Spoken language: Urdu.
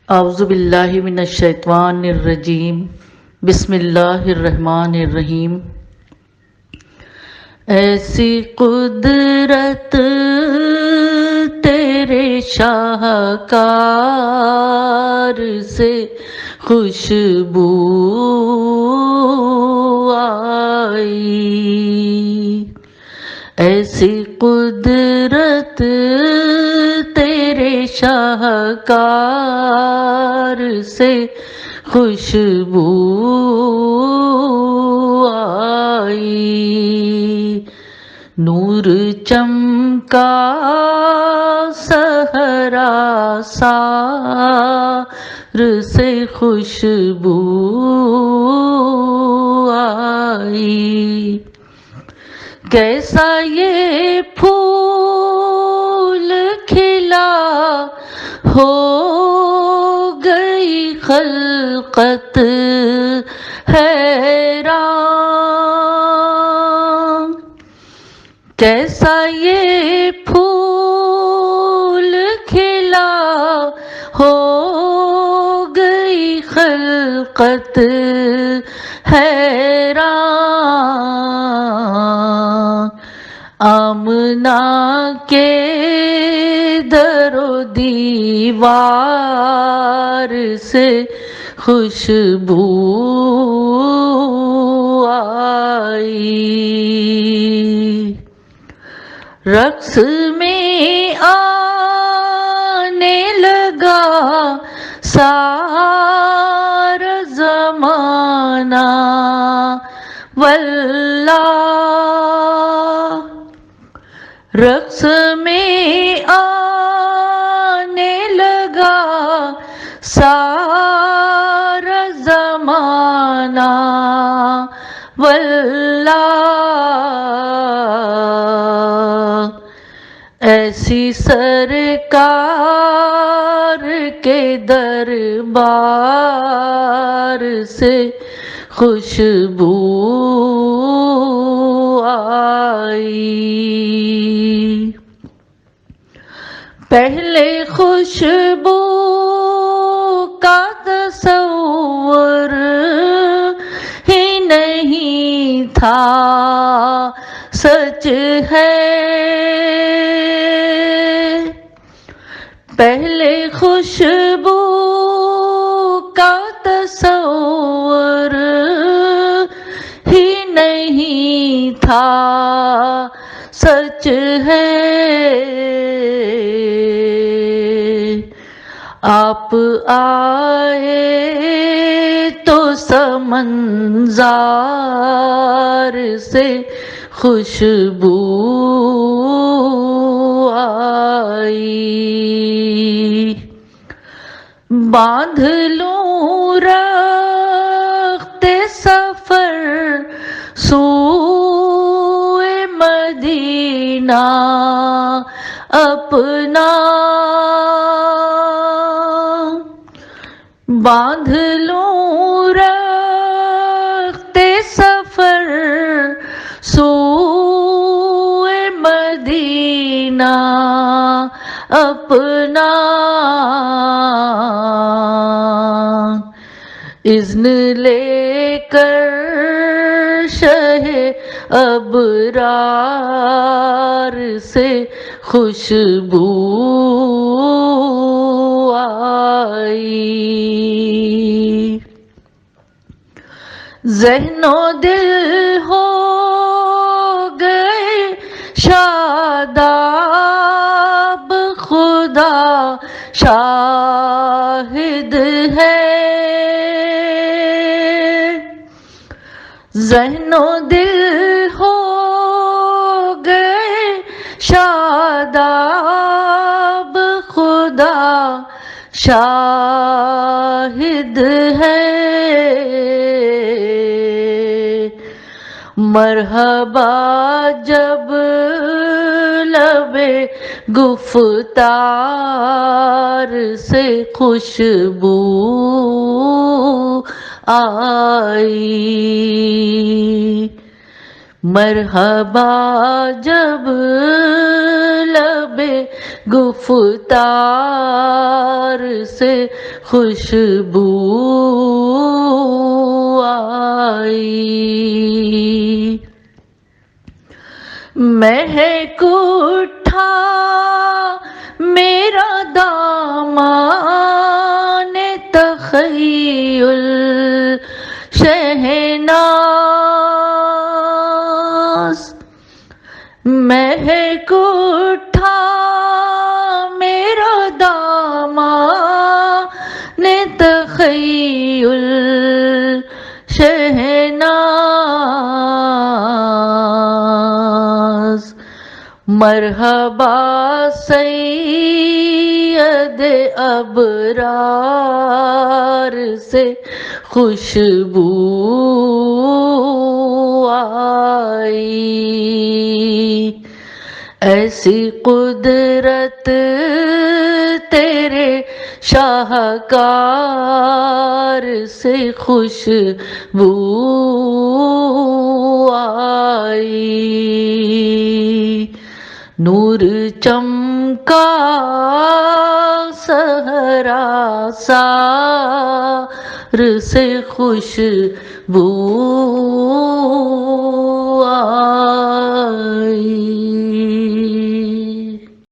اعوذ باللہ من الشیطان الرجیم، بسم اللہ الرحمن الرحیم۔ ایسی قدرت تیرے شاہکار سے خوشبو آئی، ایسی قدرت تیرے شاہکار سے خوشبو آئی، نور چمکا صحرا سار سے خوشبو آئی، کیسا یہ پھول کھلا ہو گئی خلقت حیران، کیسا یہ پھول کھلا ہو گئی خلقت حیران، آمنہ کے در و دیوار سے خوشبو آئی، رقص میں آنے لگا سارا زمانہ واللہ، رقص میں آنے لگا سارا زمانہ واللہ، ایسی سرکار کے دربار سے خوشبو آئی، پہلے خوشبو کا تصور ہی نہیں تھا، سچ ہے پہلے خوشبو کا تصور ہی نہیں تھا، سچ ہے آپ آئے تو سمنظار سے خوشبو آئی، باندھ لوں رخت سفر سوئے مدینہ اپنا، باندھ لوں رخت سفر سوئے مدینہ اپنا، اذن لے کر شہ ابرار سے خوشبو آئی، ذہن و دل ہو گئے شاداب، خدا شاہد ہے، ذہن و دل ہو گئے شاداب، خدا شاہد ہے، مرحبا جب لب گفتار سے خوشبو آئی، مرحبا جب لب گفتار سے خوشبو آئی، مہک اٹھا میرا دامان تخیل شہناز، مہک اٹھا میرا دامان تخیل شہناز، مرحبا سید ابرار سے خوشبو آئی، ایسی قدرت تیرے شاہکار سے خوشبو آئی، نور چمکا صحرا سار سے خوشبو